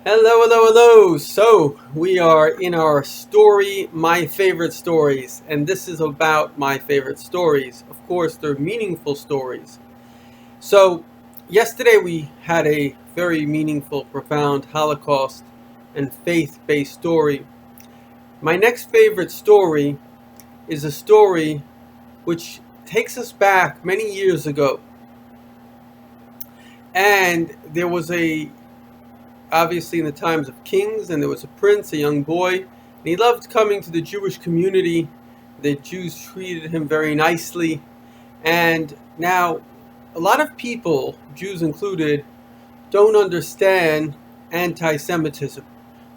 Hello, hello, hello. So, we are in our story, My Favorite Stories, and this is about my favorite stories. Of course, they're meaningful stories. So, yesterday we had a very meaningful, profound Holocaust and faith based story. My next favorite story is a story which takes us back many years ago. And there was obviously in the times of kings, and there was a prince, a young boy, and he loved coming to the Jewish community. The Jews treated him very nicely. And now, a lot of people, Jews included, don't understand anti Semitism.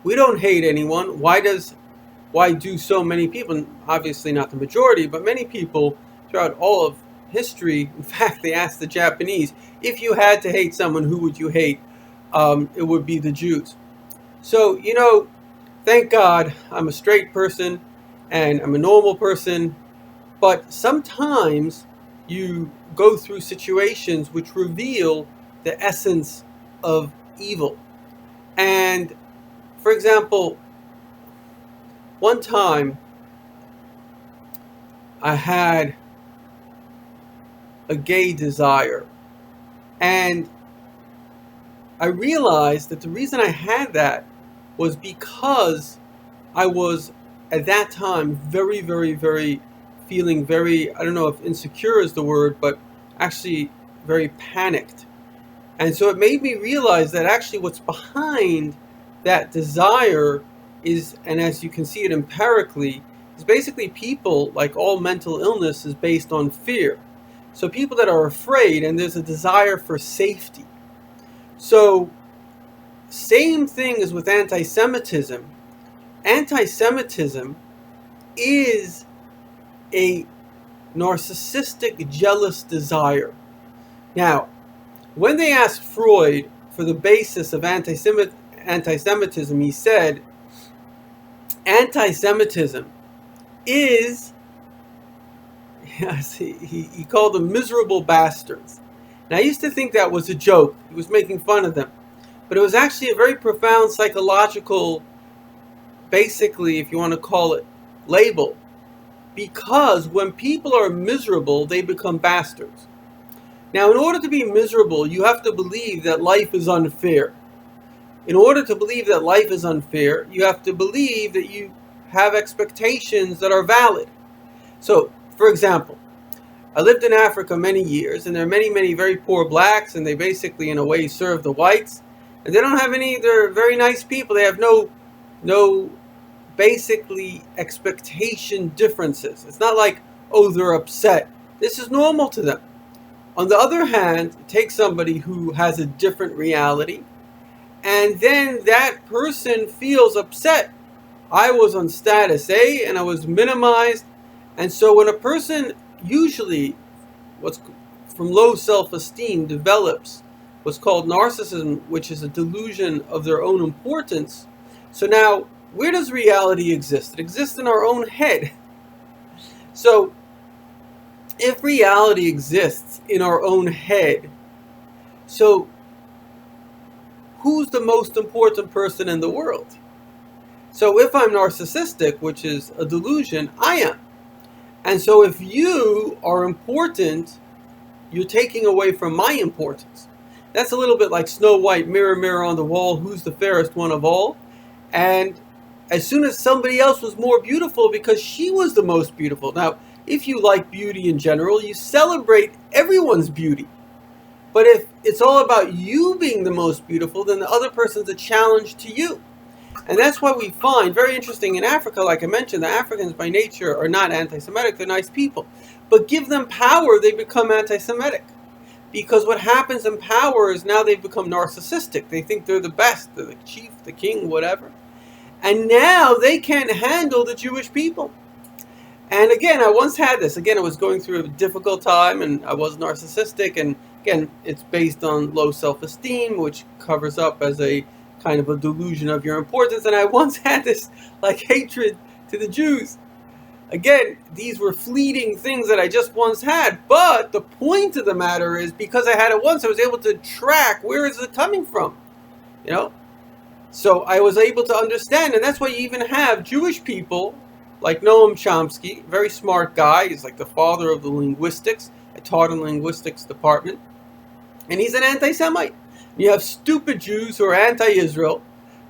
We don't hate anyone. Why do so many people, obviously not the majority, but many people throughout all of history, in fact, they asked the Japanese, if you had to hate someone, who would you hate? It would be the Jews. So, thank God I'm a straight person and I'm a normal person, but sometimes you go through situations which reveal the essence of evil. And for example, one time I had a gay desire, and I realized that the reason I had that was because I was at that time very, very, very feeling very, I don't know if insecure is the word, but actually very panicked. And so it made me realize that actually what's behind that desire is, and as you can see it empirically, is basically people, like all mental illness, is based on fear. So people that are afraid, and there's a desire for safety. So, same thing as with anti Semitism. Anti Semitism is a narcissistic, jealous desire. Now, when they asked Freud for the basis of anti Semitism, he said anti Semitism is, yes, he called them miserable bastards. Now, I used to think that was a joke. He was making fun of them. But it was actually a very profound psychological, basically, if you want to call it, label. Because when people are miserable, they become bastards. Now, in order to be miserable, you have to believe that life is unfair. In order to believe that life is unfair, you have to believe that you have expectations that are valid. So, for example, I lived in Africa many years, and there are many, many very poor blacks, and they basically, in a way, serve the whites. And they don't have they're very nice people. They have no basically expectation differences. It's not like, oh, they're upset. This is normal to them. On the other hand, take somebody who has a different reality, and then that person feels upset. I was on status A and I was minimized. And so when a person usually what's from low self-esteem develops what's called narcissism, which is a delusion of their own importance. So now, where does reality exist? It exists in our own head. So if reality exists in our own head, so who's the most important person in the world? So if I'm narcissistic, which is a delusion, I am. And so if you are important, you're taking away from my importance. That's a little bit like Snow White, mirror, mirror on the wall, who's the fairest one of all? And as soon as somebody else was more beautiful because she was the most beautiful. Now, if you like beauty in general, you celebrate everyone's beauty. But if it's all about you being the most beautiful, then the other person's a challenge to you. And that's why we find, very interesting in Africa, like I mentioned, the Africans by nature are not anti-Semitic, they're nice people. But give them power, they become anti-Semitic. Because what happens in power is now they've become narcissistic. They think they're the best, they're the chief, the king, whatever. And now they can't handle the Jewish people. And again, I once had this. Again, I was going through a difficult time and I was narcissistic. And again, it's based on low self-esteem, which covers up as a kind of a delusion of your importance. And I once had this like hatred to the Jews. Again, these were fleeting things that I just once had. But the point of the matter is, because I had it once, I was able to track where is it coming from. You know? So I was able to understand, and that's why you even have Jewish people like Noam Chomsky, very smart guy. He's like the father of the linguistics. I taught in the linguistics department, and he's an anti-Semite. You have stupid Jews who are anti-Israel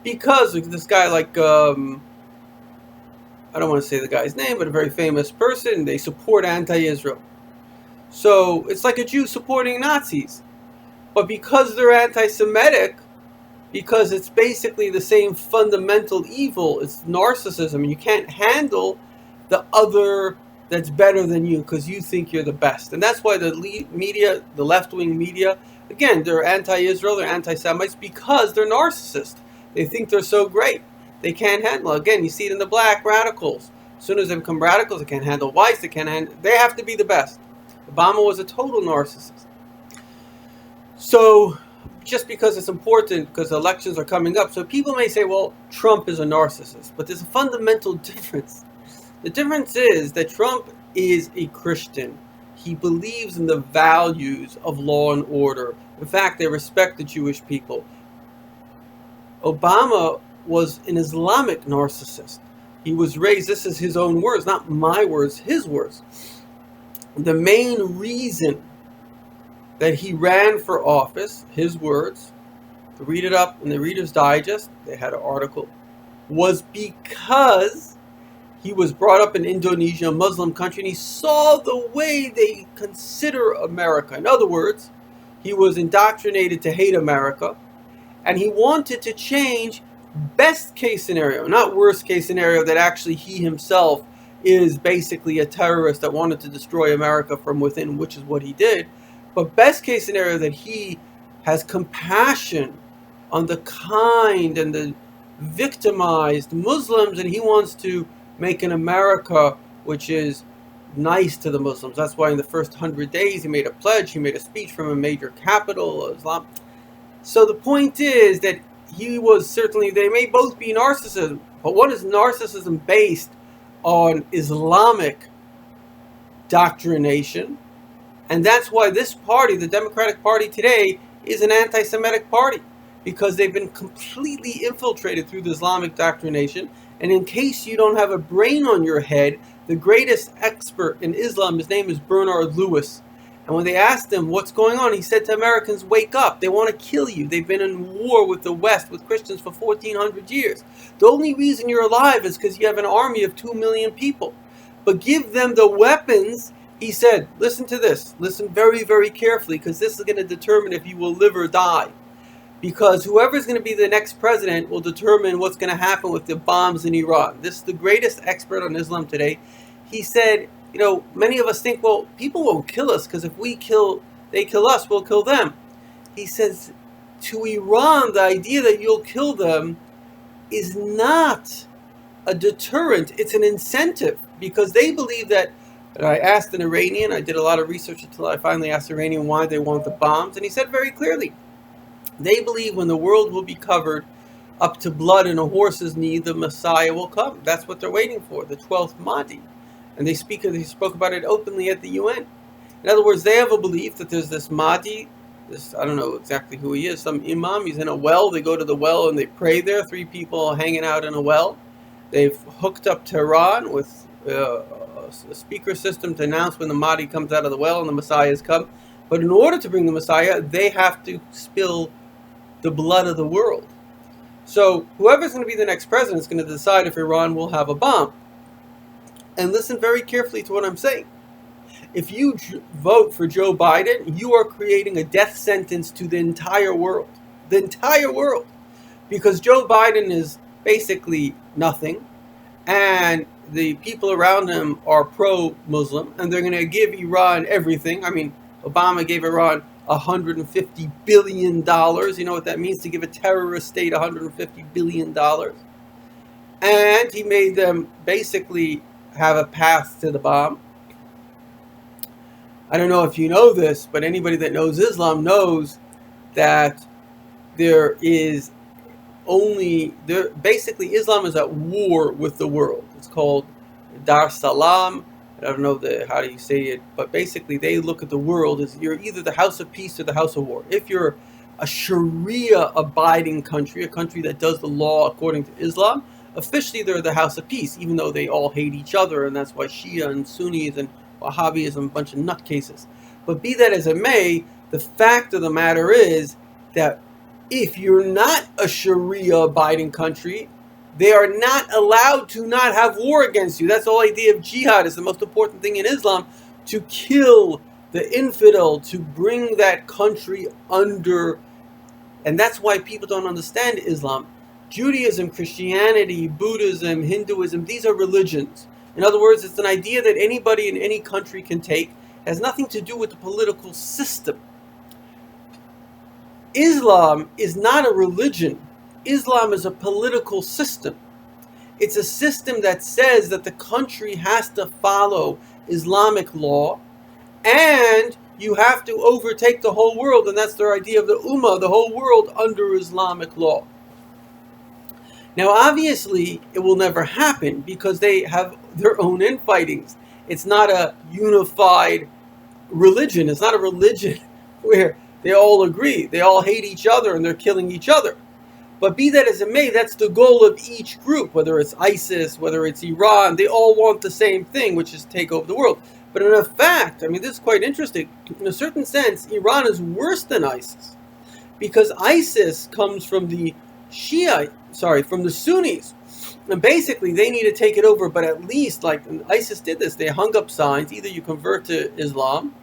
because of this guy like I don't want to say the guy's name, but a very famous person. They support anti-Israel. So it's like a Jew supporting Nazis. But because they're anti-Semitic, because it's basically the same fundamental evil, it's narcissism. You can't handle the other that's better than you because you think you're the best. And that's why the media, the left-wing media, again, they're anti-Israel, they're anti-Semites because they're narcissists. They think they're so great. They can't handle. Again, you see it in the black radicals. As soon as they become radicals, they can't handle whites. They have to be the best. Obama was a total narcissist. So just because it's important, because elections are coming up, so people may say, well, Trump is a narcissist, but there's a fundamental difference. The difference is that Trump is a Christian. He believes in the values of law and order. In fact, they respect the Jewish people. Obama was an Islamic narcissist. He was raised, this is his own words, not my words, his words. The main reason that he ran for office, his words, to read it up in the Reader's Digest, they had an article, was because he was brought up in Indonesia, a Muslim country, and he saw the way they consider America. In other words, he was indoctrinated to hate America, and he wanted to change best case scenario, not worst case scenario, that actually he himself is basically a terrorist that wanted to destroy America from within, which is what he did. But best case scenario, that he has compassion on the kind and the victimized Muslims, and he wants to make an America which is nice to the Muslims. That's why in the first 100 days he made a pledge, he made a speech from a major capital of Islam. So the point is that he was certainly, they may both be narcissism, but one is narcissism based on Islamic doctrination. And that's why this party, the Democratic Party today, is an anti-Semitic party, because they've been completely infiltrated through the Islamic doctrination. And in case you don't have a brain on your head, the greatest expert in Islam, his name is Bernard Lewis. And when they asked him what's going on, he said to Americans, wake up, they want to kill you. They've been in war with the West, with Christians for 1,400 years. The only reason you're alive is because you have an army of 2 million people. But give them the weapons. He said, listen to this, listen very, very carefully, because this is going to determine if you will live or die. Because whoever's going to be the next president will determine what's going to happen with the bombs in Iran. This is the greatest expert on Islam today. He said, you know, many of us think, well, people won't kill us because if they kill us, we'll kill them. He says, to Iran, the idea that you'll kill them is not a deterrent, it's an incentive, because they believe that. And I asked an Iranian, I did a lot of research until I finally asked the Iranian why they want the bombs, and he said very clearly, they believe when the world will be covered up to blood in a horse's knee, the Messiah will come. That's what they're waiting for, the 12th Mahdi. And they spoke about it openly at the UN. In other words, they have a belief that there's this Mahdi, I don't know exactly who he is, some imam, he's in a well, they go to the well and they pray there, 3 people hanging out in a well. They've hooked up Tehran with a speaker system to announce when the Mahdi comes out of the well and the Messiah has come. But in order to bring the Messiah, they have to spill the blood of the world. So whoever's going to be the next president is going to decide if Iran will have a bomb. And listen very carefully to what I'm saying. If you vote for Joe Biden, you are creating a death sentence to the entire world. The entire world. Because Joe Biden is basically nothing. And the people around him are pro-Muslim. And they're going to give Iran everything. I mean, Obama gave Iran $150 billion. You know what that means, to give a terrorist state $150 billion. And he made them basically have a path to the bomb. I don't know if you know this, but anybody that knows Islam knows that basically Islam is at war with the world. It's called Dar Salam. I don't know how do you say it, but basically they look at the world as you're either the house of peace or the house of war. If you're a Sharia abiding country, a country that does the law according to Islam. Officially, they're the House of Peace, even though they all hate each other, and that's why Shia and Sunnis and Wahhabis and a bunch of nutcases. But be that as it may, the fact of the matter is that if you're not a Sharia abiding country, they are not allowed to not have war against you. That's the whole idea of jihad. Is the most important thing in Islam, to kill the infidel, to bring that country under. And that's why people don't understand Islam. Judaism, Christianity, Buddhism, Hinduism, these are religions. In other words, it's an idea that anybody in any country can take. It has nothing to do with the political system. Islam is not a religion. Islam is a political system. It's a system that says that the country has to follow Islamic law, and you have to overtake the whole world, and that's their idea of the Ummah, the whole world under Islamic law. Now, obviously, it will never happen because they have their own infightings. It's not a unified religion. It's not a religion where they all agree. They all hate each other and they're killing each other. But be that as it may, that's the goal of each group, whether it's ISIS, whether it's Iran. They all want the same thing, which is take over the world. But in fact, this is quite interesting. In a certain sense, Iran is worse than ISIS, because ISIS comes from the from the Sunnis. And basically, they need to take it over, but at least, like ISIS did this, they hung up signs. Either you convert to Islam,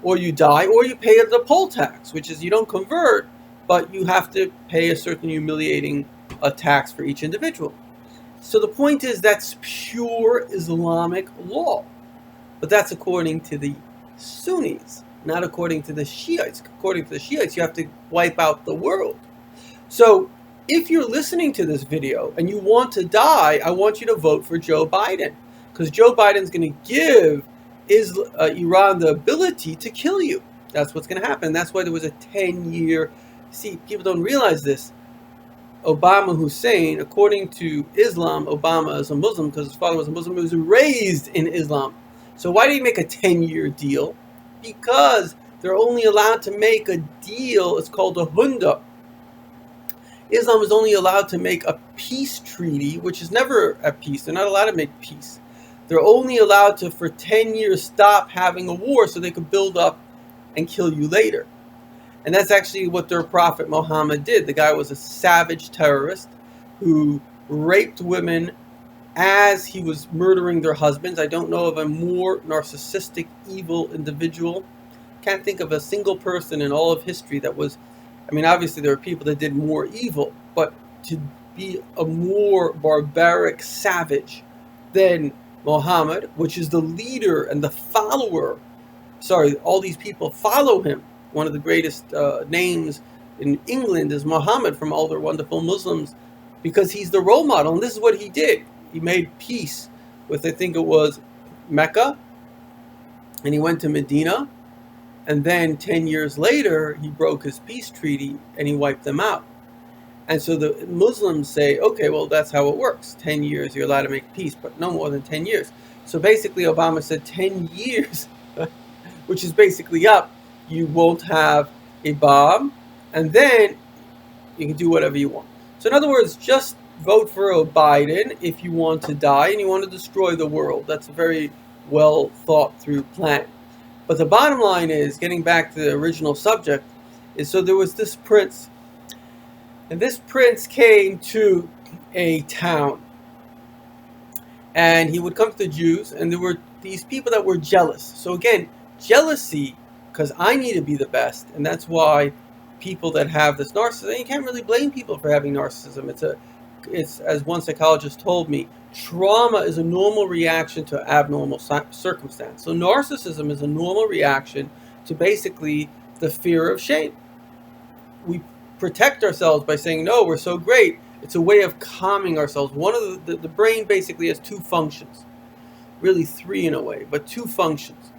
or you die, or you pay the poll tax, which is you don't convert, but you have to pay a certain humiliating tax for each individual. So the point is, that's pure Islamic law. But that's according to the Sunnis, not according to the Shiites. According to the Shiites, you have to wipe out the world. So if you're listening to this video and you want to die, I want you to vote for Joe Biden, because Joe Biden's going to give Iran the ability to kill you. That's what's going to happen. That's why there was a 10-year... See, people don't realize this. Obama Hussein, according to Islam, Obama is a Muslim because his father was a Muslim. He was raised in Islam. So why did he make a 10-year deal? Because they're only allowed to make a deal. It's called a hunda. Islam is only allowed to make a peace treaty, which is never at peace. They're not allowed to make peace. They're only allowed to, for 10 years, stop having a war so they could build up and kill you later. And that's actually what their prophet Muhammad did. The guy was a savage terrorist who raped women as he was murdering their husbands. I don't know of a more narcissistic, evil individual. Can't think of a single person in all of history that was... obviously there are people that did more evil, but to be a more barbaric savage than Muhammad, which is the leader and the follower... all these people follow him. One of the greatest names in England is Muhammad, from all their wonderful Muslims, because he's the role model. And this is what he did. He made peace with, I think it was Mecca, and he went to Medina, and then 10 years later, he broke his peace treaty and he wiped them out. And so the Muslims say, okay, well, that's how it works. 10 years, you're allowed to make peace, but no more than 10 years. So basically, Obama said 10 years, which is basically up. You won't have a bomb, and then you can do whatever you want. So in other words, just vote for Biden if you want to die and you want to destroy the world. That's a very well thought through plan. But the bottom line is, getting back to the original subject, is so there was this prince, and this prince came to a town, and he would come to the Jews, and there were these people that were jealous. So again, jealousy, because I need to be the best, and that's why people that have this narcissism, you can't really blame people for having narcissism. It's as one psychologist told me, trauma is a normal reaction to abnormal circumstance. So narcissism is a normal reaction to basically the fear of shame. We protect ourselves by saying, no, we're so great. It's a way of calming ourselves. One of the brain basically has two functions, really three in a way, but two functions.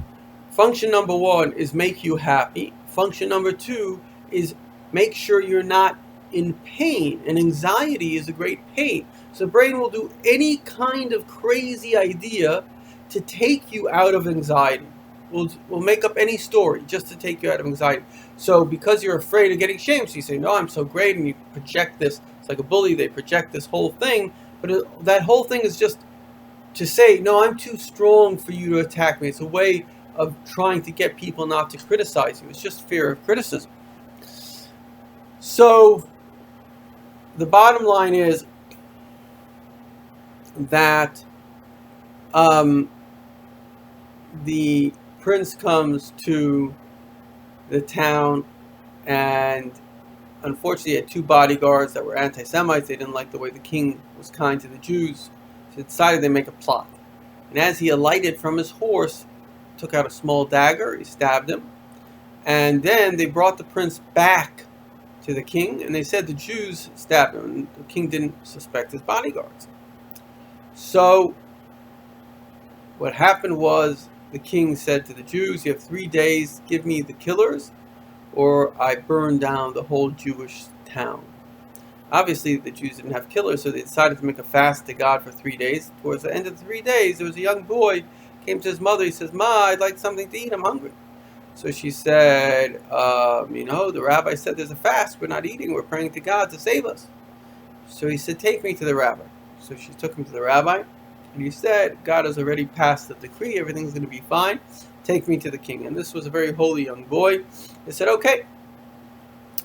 Function number one is make you happy. Function number two is make sure you're not in pain. And anxiety is a great pain. So the brain will do any kind of crazy idea to take you out of anxiety. will make up any story just to take you out of anxiety. So because you're afraid of getting shamed, so you say, no, I'm so great, and you project this. It's like a bully. They project this whole thing, but that whole thing is just to say, no, I'm too strong for you to attack me. It's a way of trying to get people not to criticize you. It's just fear of criticism. So the bottom line is that the prince comes to the town, and unfortunately he had two bodyguards that were anti-Semites. They didn't like the way the king was kind to the Jews, so they decided to make a plot. And as he alighted from his horse, took out a small dagger, he stabbed him, and then they brought the prince back to the king, and they said the Jews stabbed him, and the king didn't suspect his bodyguards. So what happened was, the king said to the Jews, you have 3 days, give me the killers, or I burn down the whole Jewish town. Obviously, the Jews didn't have killers, so they decided to make a fast to God for 3 days. Towards the end of the 3 days, there was a young boy, came to his mother, he says, Ma, I'd like something to eat, I'm hungry. So she said, the rabbi said there's a fast, we're not eating, we're praying to God to save us. So he said, take me to the rabbi. So she took him to the rabbi, and he said, God has already passed the decree, everything's going to be fine, take me to the king. And this was a very holy young boy. He said, okay.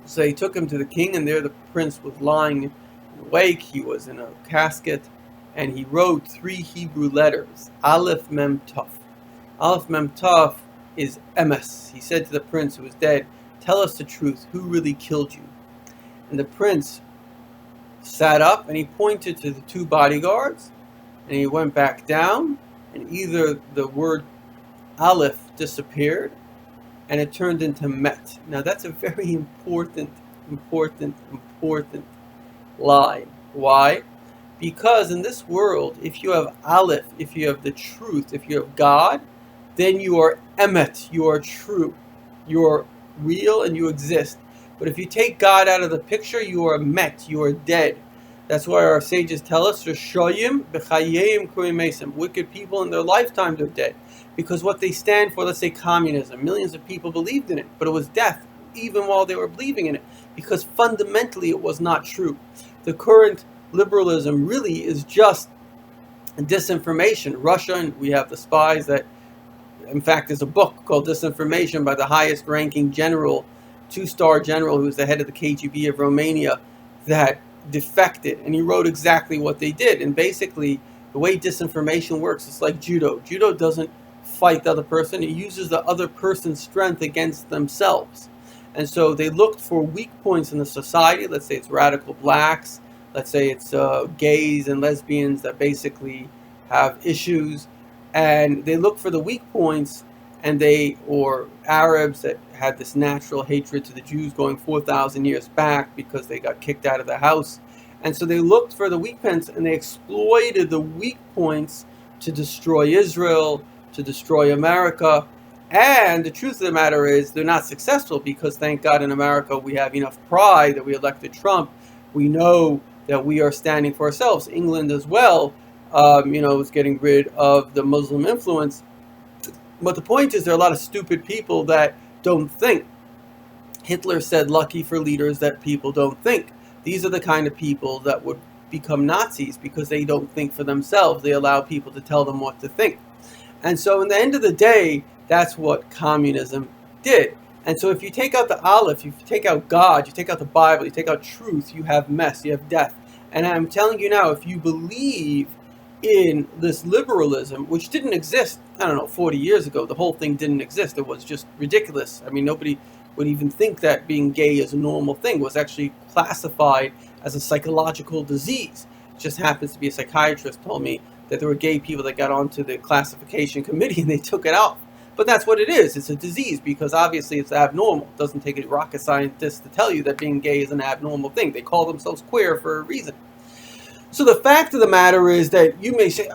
So he took him to the king, and there the prince was lying awake. He was in a casket, and he wrote 3 Hebrew letters, Aleph Mem Tov. Aleph Mem Tov is emes. He said to the prince who was dead, tell us the truth, who really killed you? And the prince sat up, and he pointed to the 2 bodyguards, and he went back down, and either the word Aleph disappeared, and it turned into Met. Now that's a very important line. Why? Because in this world, if you have Aleph, if you have the truth, if you have God, then you are Emet, you are true, you are real, and you exist. But if you take God out of the picture, you are Met, you are dead. That's why our sages tell us, Rishoyim b'chayim kurim mesim. Wicked people in their lifetime, they're dead. Because what they stand for, let's say communism, millions of people believed in it, but it was death, even while they were believing in it, because fundamentally it was not true. The current liberalism really is just disinformation. Russia, and we have the spies that, in fact, there's a book called Disinformation by the highest ranking general, 2-star general who was the head of the KGB of Romania, that defected, and he wrote exactly what they did. And basically, the way disinformation works, it's like judo. Judo doesn't fight the other person, it uses the other person's strength against themselves. And so they looked for weak points in the society. Let's say it's radical blacks, let's say it's gays and lesbians that basically have issues, and they look for the weak points, and or Arabs that had this natural hatred to the Jews going 4,000 years back because they got kicked out of the house. And so they looked for the weak points, and they exploited the weak points to destroy Israel, to destroy America. And the truth of the matter is they're not successful, because thank God in America we have enough pride that we elected Trump. We know that we are standing for ourselves. England as well, is getting rid of the Muslim influence. But the point is, there are a lot of stupid people that don't think. Hitler said, lucky for leaders that people don't think. These are the kind of people that would become Nazis because they don't think for themselves. They allow people to tell them what to think. And so in the end of the day, that's what communism did. And so if you take out the Aleph, if you take out God, you take out the Bible, you take out truth, you have mess, you have death. And I'm telling you now, if you believe in this liberalism, which didn't exist, 40 years ago, the whole thing didn't exist. It was just ridiculous. I mean, nobody would even think that being gay is a normal thing. It was actually classified as a psychological disease. It just happens to be a psychiatrist told me that there were gay people that got onto the classification committee and they took it out. But that's what it is. It's a disease, because obviously it's abnormal. It doesn't take a rocket scientist to tell you that being gay is an abnormal thing. They call themselves queer for a reason. So the fact of the matter is that you may say,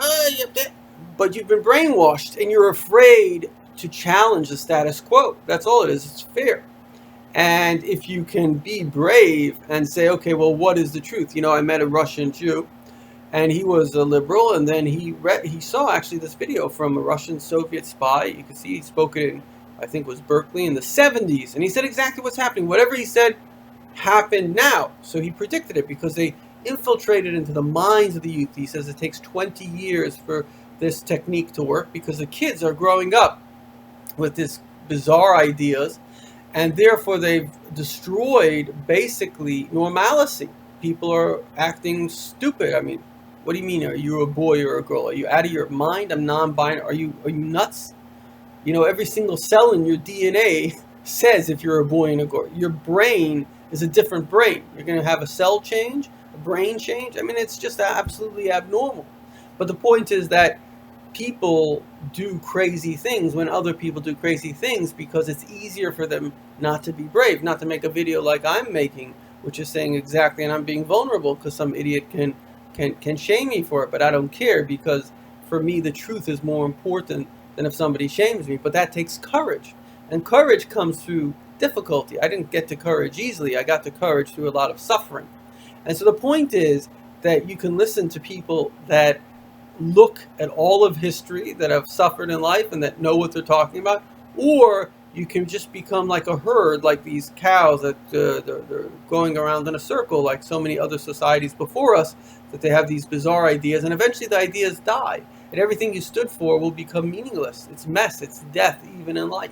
but you've been brainwashed and you're afraid to challenge the status quo. That's all it is. It's fear. And if you can be brave and say, okay, well, what is the truth? I met a Russian Jew, and he was a liberal. And then he saw actually this video from a Russian Soviet spy. You can see he spoke it in, I think it was Berkeley, in the 70s, and he said exactly what's happening. Whatever he said happened now. So he predicted it because they infiltrated into the minds of the youth. He says it takes 20 years for this technique to work because the kids are growing up with this bizarre ideas, and therefore they've destroyed basically normalcy. People are acting stupid. I mean, what do you mean? Are you a boy or a girl? Are you out of your mind? I'm non-binary. Are you nuts? You know, every single cell in your DNA says if you're a boy and a girl. Your brain is a different brain. You're going to have a cell change, a brain change. I mean, it's just absolutely abnormal. But the point is that people do crazy things when other people do crazy things because it's easier for them not to be brave, not to make a video like I'm making, which is saying exactly, and I'm being vulnerable because some idiot can shame me for it, but I don't care because for me the truth is more important than if somebody shames me. But that takes courage, and courage comes through difficulty. I didn't get to courage easily. I got to courage through a lot of suffering. And so the point is that you can listen to people that look at all of history, that have suffered in life and that know what they're talking about, or you can just become like a herd, like these cows that they're going around in a circle like so many other societies before us, that they have these bizarre ideas, and eventually the ideas die and everything you stood for will become meaningless. It's mess, it's death, even in life.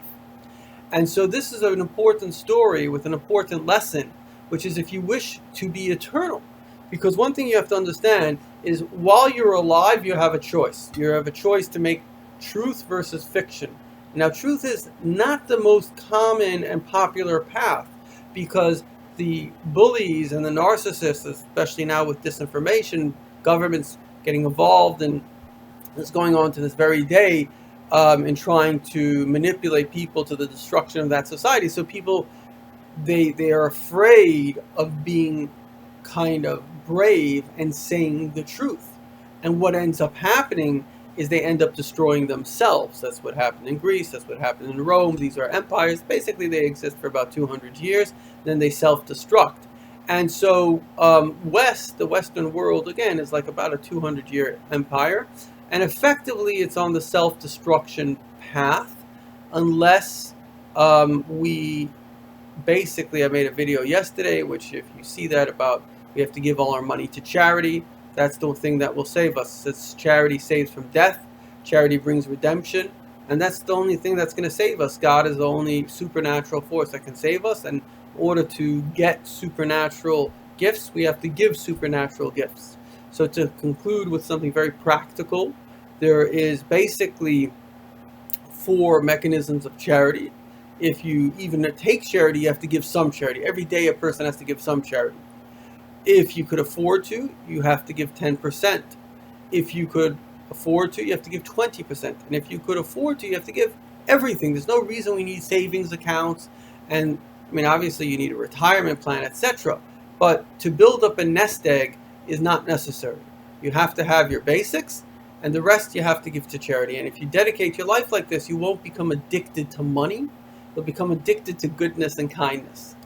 And so this is an important story with an important lesson, which is if you wish to be eternal. Because one thing you have to understand is while you're alive, you have a choice. You have a choice to make truth versus fiction. Now, truth is not the most common and popular path because the bullies and the narcissists, especially now with disinformation, governments getting involved, and it's going on to this very day, in trying to manipulate people to the destruction of that society. So people, they are afraid of being kind of brave and saying the truth. And what ends up happening is they end up destroying themselves. That's what happened in Greece. That's what happened in Rome. These are empires. Basically, they exist for about 200 years. Then they self-destruct. And so the Western world, again, is like about a 200-year empire. And effectively, it's on the self-destruction path unless we basically, I made a video yesterday, which if you see that, about we have to give all our money to charity. That's the thing that will save us. It's charity saves from death. Charity brings redemption. And that's the only thing that's going to save us. God is the only supernatural force that can save us. And in order to get supernatural gifts, we have to give supernatural gifts. So to conclude with something very practical, there is basically 4 mechanisms of charity. If you even take charity, you have to give some charity. Every day a person has to give some charity. If you could afford to, you have to give 10%. If you could afford to, you have to give 20%. And if you could afford to, you have to give everything. There's no reason we need savings accounts. And I mean, obviously you need a retirement plan, etc. But to build up a nest egg is not necessary. You have to have your basics, and the rest you have to give to charity. And if you dedicate your life like this, you won't become addicted to money. You'll become addicted to goodness and kindness.